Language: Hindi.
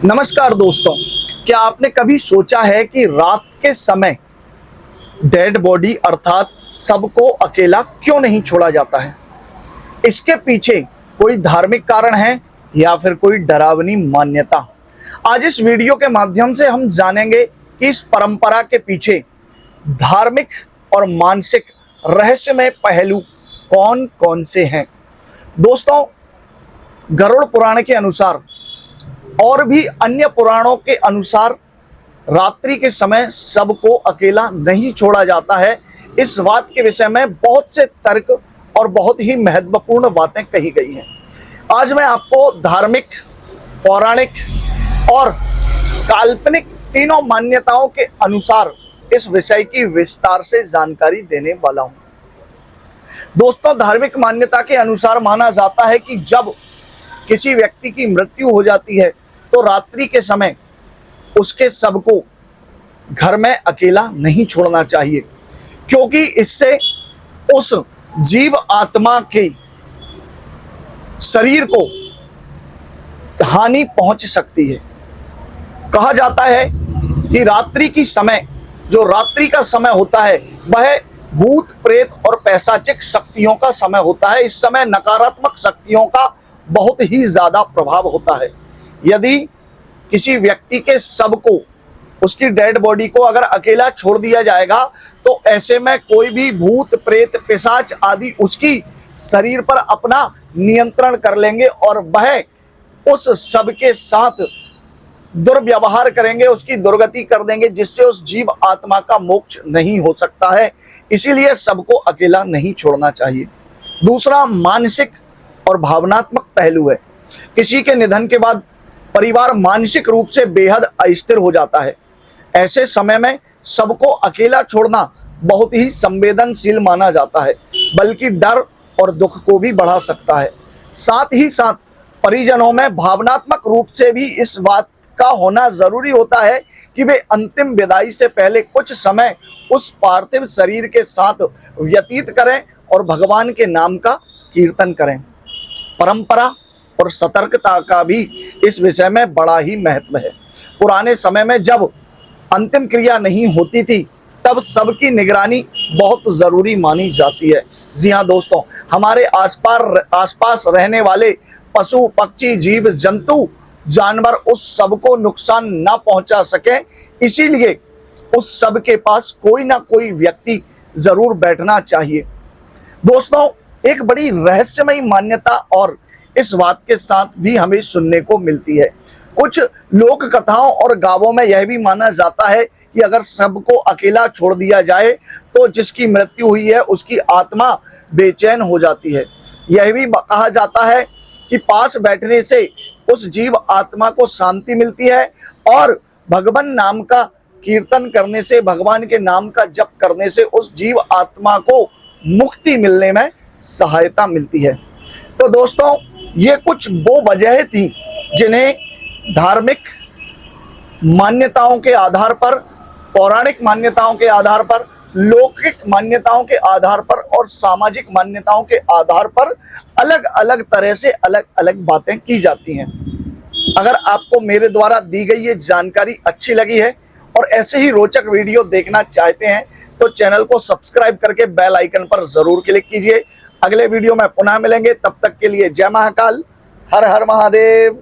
नमस्कार दोस्तों, क्या आपने कभी सोचा है कि रात के समय डेड बॉडी अर्थात सबको अकेला क्यों नहीं छोड़ा जाता है? इसके पीछे कोई धार्मिक कारण है या फिर कोई डरावनी मान्यता? आज इस वीडियो के माध्यम से हम जानेंगे कि इस परंपरा के पीछे धार्मिक और मानसिक रहस्यमय पहलू कौन कौन से हैं। दोस्तों, गरुड़ पुराण के अनुसार और भी अन्य पुराणों के अनुसार रात्रि के समय सबको अकेला नहीं छोड़ा जाता है। इस बात के विषय में बहुत से तर्क और बहुत ही महत्वपूर्ण बातें कही गई हैं। आज मैं आपको धार्मिक, पौराणिक और काल्पनिक तीनों मान्यताओं के अनुसार इस विषय की विस्तार से जानकारी देने वाला हूं। दोस्तों, धार्मिक मान्यता के अनुसार माना जाता है कि जब किसी व्यक्ति की मृत्यु हो जाती है तो रात्रि के समय उसके शव को घर में अकेला नहीं छोड़ना चाहिए, क्योंकि इससे उस जीव आत्मा के शरीर को हानि पहुंच सकती है। कहा जाता है कि रात्रि का समय होता है वह भूत, प्रेत और पैशाचिक शक्तियों का समय होता है। इस समय नकारात्मक शक्तियों का बहुत ही ज्यादा प्रभाव होता है। यदि किसी व्यक्ति के शव को, उसकी डेड बॉडी को अगर अकेला छोड़ दिया जाएगा तो ऐसे में कोई भी भूत, प्रेत, पिशाच आदि उसकी शरीर पर अपना नियंत्रण कर लेंगे और वह उस शव के साथ दुर्व्यवहार करेंगे, उसकी दुर्गति कर देंगे, जिससे उस जीव आत्मा का मोक्ष नहीं हो सकता है। इसीलिए सबको अकेला नहीं छोड़ना चाहिए। दूसरा मानसिक और भावनात्मक पहलू है। किसी के निधन के बाद परिवार मानसिक रूप से बेहद अस्थिर हो जाता है। ऐसे समय में सबको अकेला छोड़ना बहुत ही संवेदनशील माना जाता है, बल्कि डर और दुख को भी बढ़ा सकता है। साथ ही साथ परिजनों में भावनात्मक रूप से भी इस बात का होना जरूरी होता है कि वे अंतिम विदाई से पहले कुछ समय उस पार्थिव शरीर के साथ व्यतीत करें और भगवान के नाम का कीर्तन करें। परंपरा और सतर्कता का भी इस विषय में बड़ा ही महत्व है। पुराने समय में जब अंतिम क्रिया नहीं होती थी तब सबकी निगरानी बहुत जरूरी मानी जाती है। जी हाँ दोस्तों, हमारे आसपास रहने वाले पशु, पक्षी, जीव जंतु, जानवर उस सब को नुकसान ना पहुंचा सके, इसीलिए उस सब के पास कोई ना कोई व्यक्ति जरूर बैठना चाहिए। दोस्तों, एक बड़ी रहस्यमयी मान्यता और इस बात के साथ भी हमें सुनने को मिलती है। कुछ लोक कथाओं और गांवों में यह भी माना जाता है कि अगर सबको अकेला छोड़ दिया जाए तो जिसकी मृत्यु हुई है उसकी आत्मा बेचैन हो जाती है। यह भी कहा जाता है कि पास बैठने से उस जीव आत्मा को शांति मिलती है और भगवान नाम का कीर्तन करने से, भगवान के नाम का जप करने से उस जीव आत्मा को मुक्ति मिलने में सहायता मिलती है। तो दोस्तों, ये कुछ वो वजह थी जिन्हें धार्मिक मान्यताओं के आधार पर, पौराणिक मान्यताओं के आधार पर, लौकिक मान्यताओं के आधार पर और सामाजिक मान्यताओं के आधार पर अलग अलग तरह से अलग अलग बातें की जाती हैं। अगर आपको मेरे द्वारा दी गई ये जानकारी अच्छी लगी है और ऐसे ही रोचक वीडियो देखना चाहते हैं तो चैनल को सब्सक्राइब करके बेल आइकन पर जरूर क्लिक कीजिए। अगले वीडियो में पुनः मिलेंगे, तब तक के लिए जय महाकाल, हर हर महादेव।